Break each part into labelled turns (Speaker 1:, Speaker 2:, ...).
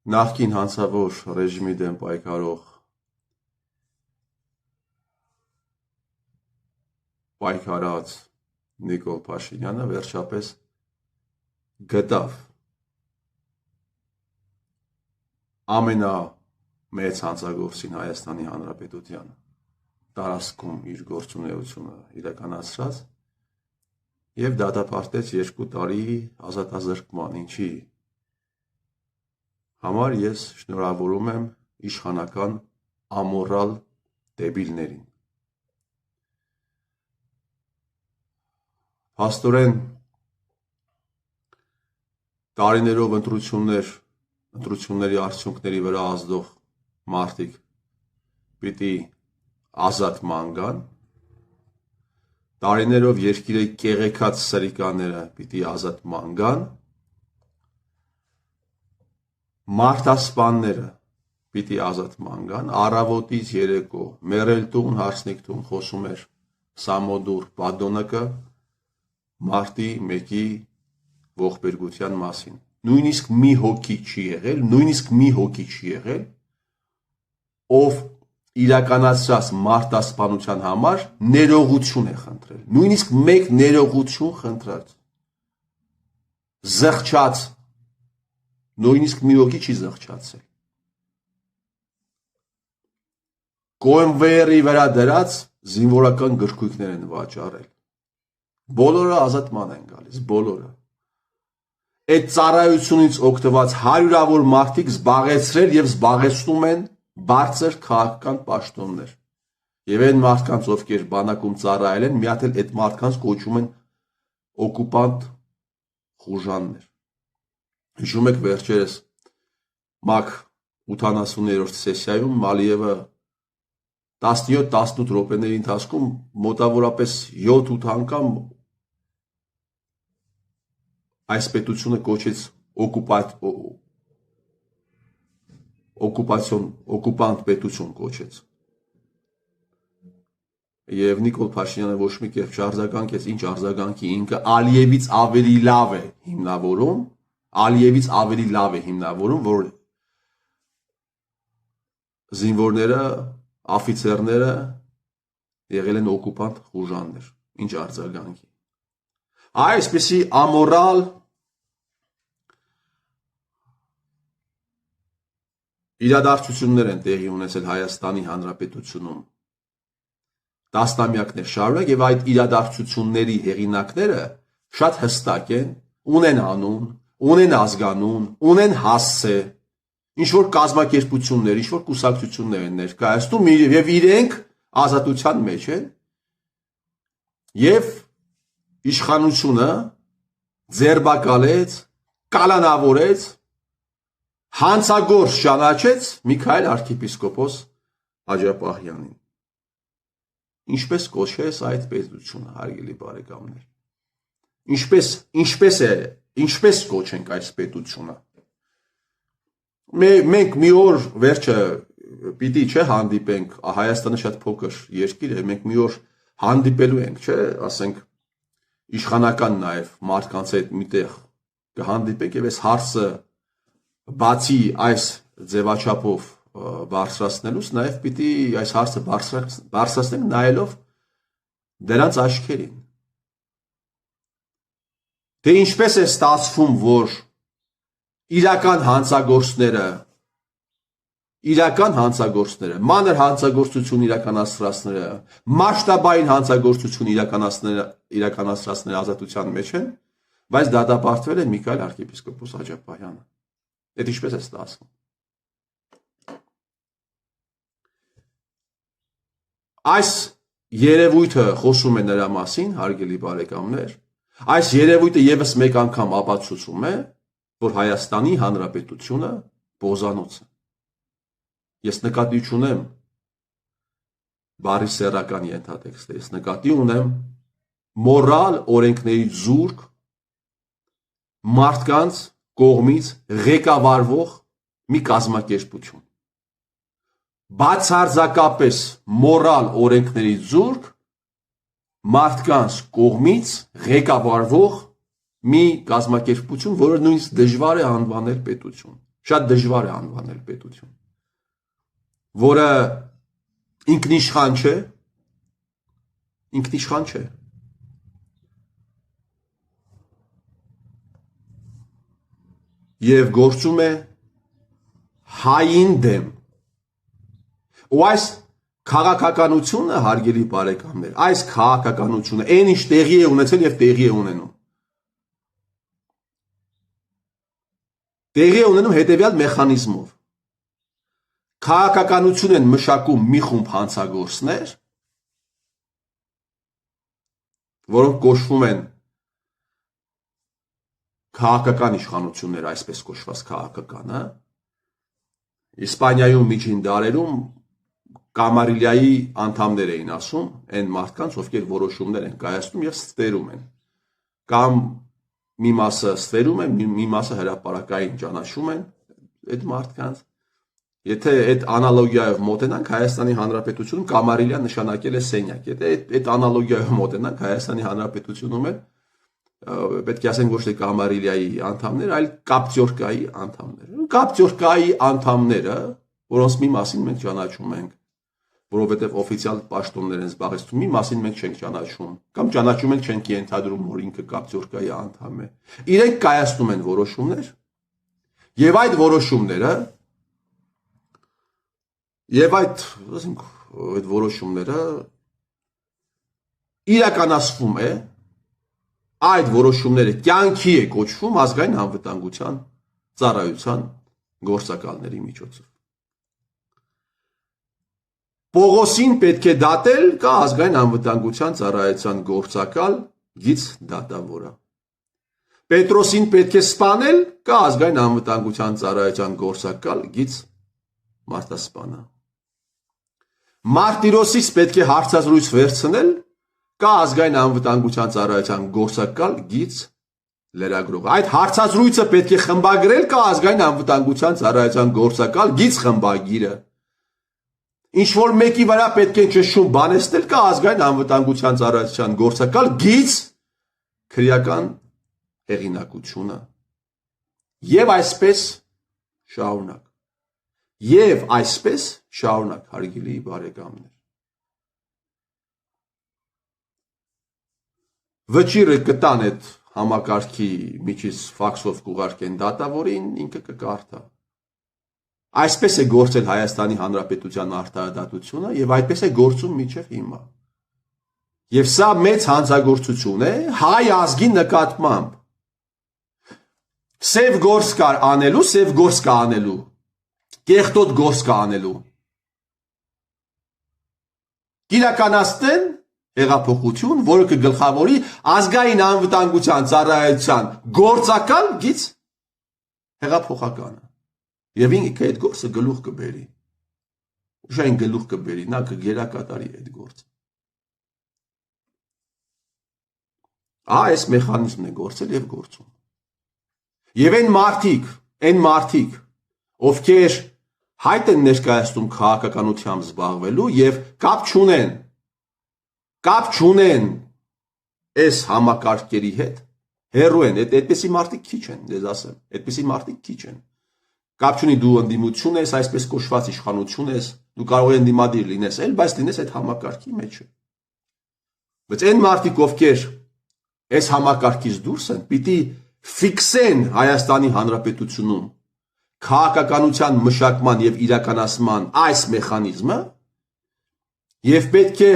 Speaker 1: Նախկին հանցավոր ռեժիմի դեմ պայքարող պայքարած Նիկոլ Փաշինյանը վերջապես գտավ ամենամեծ հանցագործին Հայաստանի Հանրապետության տարածքում իր գործունեությունը իրականացրած եւ դատապարտեց 2 տարի ազատազրկման, ինչի համար ես շնորհավորում եմ իշխանական ամորալ դեբիլներին։ Փաստորեն տարիներով ընտրությունների արդյունքների վրա ազդող մարդիկ պիտի ազատ ման գան, տարիներով երկիրը կեղեքած սրիկաները պիտի ազատ ման գան, մարդասպանները պիտի ազատ ման գան, առավոտից երեկո մերել տուն, հարսնիկ տուն խոսում էր Սամոդուր Պադոնկը մարտի 1-ի ողբերգության մասին։ Նույնիսկ մի հոգի չի եղել, ով իրականացրած մարտասպանության համար ներողություն է խնդրել, նույնիսկ մեկ ներողություն խնդրած, զղջաց, նույնիսկ մի հոգի չի զղջացել, կոմվեյերի վրա դրած զինվորական գրքույկներ են վաճառել, բոլորը ազատման են գալիս, բոլորը, այդ ծառայությունից օգտված հարյուրավոր մարդիկ զբաղեցրել եւ զբաղեցնում են բարձր քաղաքական պաշտոններ։ Եվ այն մարդկանց, ովքեր բանակում ծառայել են, մի հատ էլ այդ մարդկանց կոչում են օկուպանտ խուժաններ։ Հիշում եք վերջերս ՄԱԿ 80-րդ սեսիայում Մալիևը 17-18 րոպեների ընթացքում մոտավորապես 7-8 անգամ այս պետությունը կոչեց օկուպանտ պետություն կոչեց։ Եվ Նիկոլ Փաշինյանը ոչ մի կերպ չարձագանքեց, ինչ արձագանքի ինքը Ալիևից ավելի լավ է հիմնավորում, որ զինվորները, աֆիցերները եղել են օկուպանտ խուժաններ, ինչ արձագանքի։ Այսպիսի ամորալ իրադարձություններ են տեղի ունեցել Հայաստանի Հանրապետությունում տասնամյակներ շարունակ եւ այդ իրադարձությունների հեղինակները շատ հստակ են, ունեն անուն, ունեն ազգանուն, ունեն հասցե, ինչ որ կազմակերպություններ, ինչ որ կուսակցություններ են ներկայացնում եւ իրենք ազատության մեջ են եւ իշխանությունը ձերբակալեց, կալանավորեց, հանցագործ ճանաչեց Միքայել arczepiskopos Աջապահյանին։ Ինչպես կոչես այդ պետությունը, հարգելի բարեկամներ։ Ինչպես կոչենք այս պետությունը։ Մենք մի օր վերջը պիտի չէ հանդիպենք, Հայաստանը շատ փոքր երկիր է, մենք մի օր հանդիպելու ենք, չէ, ասենք իշխանական նաև մարդկանց հետ միտեղ կհանդիպենք եւ այս հարցը բացի այս ձևաչափով բարձրացնելուց նաև պիտի այս հարցը բարձրացնենք նայելով դրանց աչքերին։ Թե ինչպես է ստացվում, որ իրական հանցագործները, մանր հանցագործություն իրականացրածները, մասշտաբային հանցագործություն իրականացրածները ազատության մեջ են, բայց դատապարտվել է Միքայել arczepiskopos Աջապահյանը։ Այդ ինչպես է ստացվում։ Այս երևույթը խոսում է նրա մասին, հարգելի բարեկամներ, այս երևույթը եւս մեկ անգամ ապացուցում է, որ Հայաստանի Հանրապետությունը բոզանոց է։ Ես նկատի չունեմ բարի սեռական ենթատեքստը, ես նկատի ունեմ մորալ օրենքների զուրկ մարդկանց կողմից ղեկավարվող մի կազմակերպություն։ Բացարձակապես մորալ օրենքների զուրկ մարդկանց կողմից ղեկավարվող մի կազմակերպություն, որը նույնիսկ դժվար է անվանել պետություն։ շատ դժվար է անվանել պետություն, որը ինքնիշխան չէ, եւ գործում է հային դեմ։ Ու այս քաղաքականությունը, հարգելի բարեկամներ, այս քաղաքականությունը այն ինչ տեղի է ունեցել եւ տեղի է ունենում։ Տեղի է ունենում հետեւյալ մեխանիզմով։ Քաղաքականություն են մշակում մի խումբ հանցագործներ, որոնք կոչվում են քաղաքական իշխանություններ, այսպես կոչված քաղաքականը։ Իսպանիայում միջին դարերում Կամարիլիայի անդամներ էին ասում, այն մարդկանց, ովքեր որոշումներ են կայացնում եւ ստվերում են։ Կամ մի մասը ստվերում են, մի մասը հրապարակային ճանաչում են այդ մարդկանց։ Եթե այդ անալոգիայով մոտենանք, Հայաստանի Հանրապետությունում Կամարիլիան նշանակել է սենյակ։ Եթե այդ անալոգիայով մոտենանք, Հայաստանի Հանրապետությունում էլ պետք է ասենք ոչ թե Կամարիլիայի անդամներ, այլ Կապտյորկայի անդամներ։ Կապտյորկայի անդամները, որոնց մի մասին մենք ճանաչում ենք, որովհետև օֆիցիալ պաշտոններ են զբաղեցնում, մի մասին մենք չենք ճանաչում, կամ ճանաչում ենք, չենք ենթադրում, որ ինքը Կապտյորկայի անդամ է։ Իրենք կայացնում են որոշումներ, եւ այդ որոշումները իրականացվում է, այդ որոշումները կյանքի է կոչվում ազգային անվտանգության ծառայության գործակալների միջոցով։ Պողոսին պետք է դատել, կա ազգային անվտանգության ծառայության գործակալ գիծ դատավորը։ Պետրոսին պետք է սպանել, կա ազգային անվտանգության ծառայության գործակալ գիծ մարտասպանը։ Մարտիրոսից պետք է հարցազրույց վերցնել, կա ազգային անվտանգության ծառայության գործակալ գիծ լրագրող։ Այդ հարցազրույցը պետք է խմբագրել, կա ազգային անվտանգության ծառայության գործակալ գիծ խմբագիրը։ Ինչ որ մեկի վրա պետք է ճշում բանեցնել, կա ազգային անվտանգության ծառայության գործակալ գիծ քրեական հեղինակությունը։ Եվ այսպես շարունակ, հարգելի բարեկամներ։ Վճիրը կտան այդ համակարգի միջից ֆաքսով կուղարկեն դատավորին, ինքը կկարդա։ Այսպես է գործել Հայաստանի Հանրապետության արտահայտությունը եւ այդպես է գործում մինչեւ հիմա։ Եվ սա մեծ հանցագործություն է հայ ազգի նկատմամբ։ Սև գործ կար անելու, սև գործ կա անելու, կեղտոտ գործ կա անելու։ Կիրականացնեն հեղափոխություն, որը կգլխավորի ազգային անվտանգության ծառայության գործակալ գիծ հեղափոխականը։ Եվ ինքը այդ գործը գլուխ կբերի։ Ուշային գլուխ կբերի, նա կգերակատարի այդ գործը։ Այս մեխանիզմն է գործել եւ գործում։ Եվ այն մարդիկ, ովքեր հայտ են ներկայացնում քաղաքականությամբ զբաղվելու եւ կապ չունեն այս համակարգերի հետ, հեռու են, այդպիսի մարդիկ քիչ են, դες ասեմ, այդպիսի մարդիկ քիչ են։ Կապ չունի դու ընդդիմություն ես, այսպես կոչված իշխանություն ես, դու կարող ես ընդդիմադիր լինես, բայց լինես այդ համակարգի մեջ։ Բայց այն մարդիկ, ովքեր այս համակարգից դուրս են, պիտի ֆիքսեն Հայաստանի Հանրապետությունում քաղաքականության մշակման եւ իրականացման այս մեխանիզմը եւ պետք է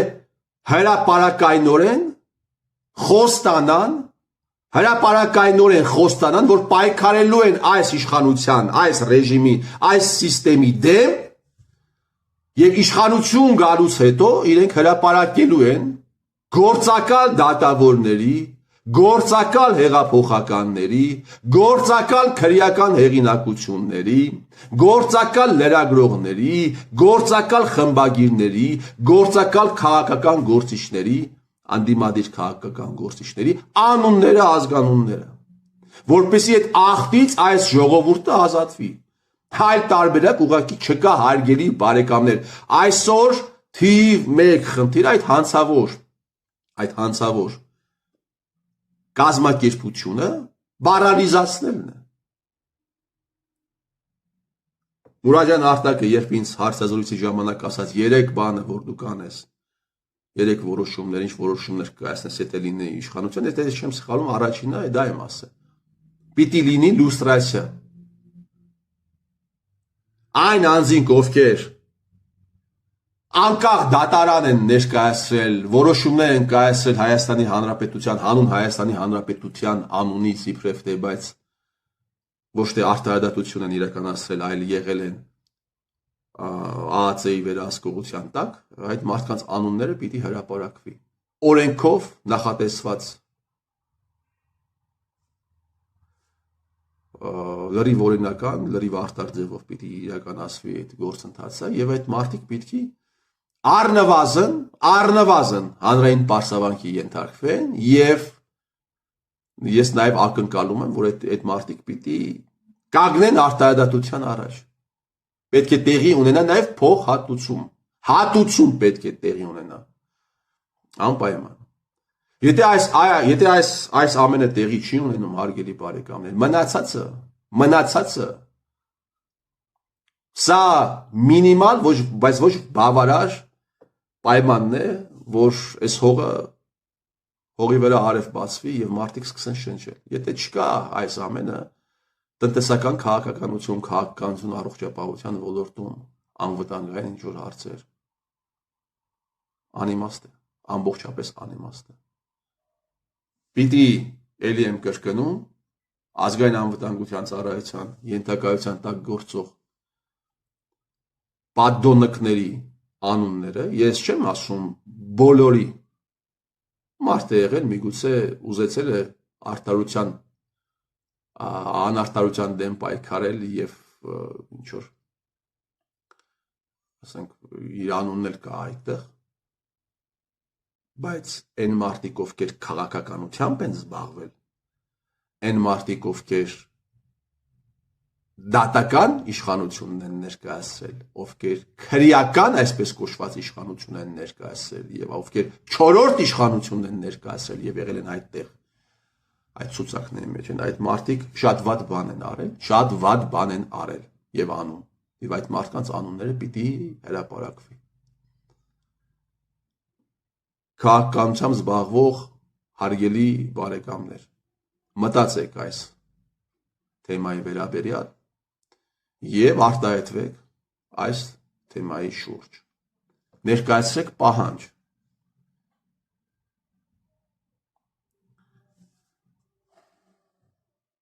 Speaker 1: հրապարակայնորեն խոստանան, որ պայքարելու են այս իշխանության, այս ռեժիմի, այս սիստեմի դեմ եւ իշխանություն գալուց հետո իրենք հրապարակելու են գործակալ դատավորների, գործակալ հեղափոխականների, գործակալ քրեական հեղինակությունների, գործակալ լրագրողների, գործակալ խմբագիրների, գործակալ քաղաքական գործիչների, անդիմադիր քաղաքական գործիչների անունները, ազգանունները, որպեսզի այդ աղբից այս ժողովուրդը ազատվի։ Այլ տարբերակ ուղղակի չկա, հարգելի բարեկամներ։ Այսօր թիվ 1 խնդիր այդ հանցավոր կազմակերպությունը բարալիզացնելն է։ Մուրադյան Արտակը երբ ինձ հարցազրույցի ժամանակ ասաց 3 բանը, որ դու կանես, 3 որոշումներ, ինչ որոշումներ կայացնես, եթե լինի իշխանություն, եթե չեմ սխալվում, առաջինը դա եմ ասել։ Պիտի լինի լուստրացիա։ Այն անձինք, ովքեր անկախ դատարան են ներկայացրել, որոշումներ են կայացրել Հայաստանի Հանրապետության, հանուն Հայաստանի Հանրապետության անունից իբրև թե, բայց ոչ թե արտահայտություն են իրականացրել, այլ եղել են ԱԱԾ-ի վերահսկողության տակ, այդ մարդկանց անունները պիտի հրապարակվի։ Օրենքով նախատեսված լրիվ օրինական, լրիվ արտար ձևով պիտի իրականացվի այդ գործընթացը եւ այդ մարդիկ պիտի առնվազն հանրային պարսավանքի ենթարկվեն եւ ես նաեւ ակնկալում եմ, որ այդ մարդիկ պիտի կանգնեն արտահայտության առաջ։ Պետք է տեղի ունենա նաեւ փոխհատուցում։ Հատուցում պետք է տեղի ունենա։ Անպայման։ Եթե այս ամենը տեղի չի ունենում, հարգելի բարեկամներ, մնացածը սա մինիմալ, բայց ոչ բավարար պայմանն է, որ այս հողի վրա արև բացվի եւ մարդիկ սկսեն շնչել։ Եթե չկա այս ամենը, տնտեսական քաղաքականություն, առողջապահության ոլորտում անվտանգային ինչ-որ հարցեր անիմաստ է, ամբողջապես անիմաստ է։ Պիտի ելի եմ կրկնում ազգային անվտանգության ծառայության ենթակայության տակ գործող պատդոնկների անունները, ես չեմ ասում բոլորի, մարդ է եղել, միգուցե ուզեցել է անարդարության դեմ պայքարել եւ ինչ-որ ասենք իր անունն էլ կա այդտեղ, բայց այն մարդիկ, ովքեր քաղաքականությամբ են զբաղվել, այն մարդիկ, ովքեր դատական իշխանությունն են ներկայացրել, ովքեր քրեական այսպես կոչված իշխանություն են ներկայացրել եւ ովքեր չորրորդ իշխանությունն են ներկայացրել եւ եղել են այդտեղ այդ ցուցակների մեջ են, այդ մարդիկ շատ վատ բան են արել եւ անում եւ այդ մարդկանց անունները պիտի հրապարակվի։ Քաղաքականությամբ զբաղվող հարգելի բարեկամներ, մտածեք այս թեմայի վերաբերյալ եւ արտահայտվեք այս թեմայի շուրջ։ Ներկայացրեք պահանջ,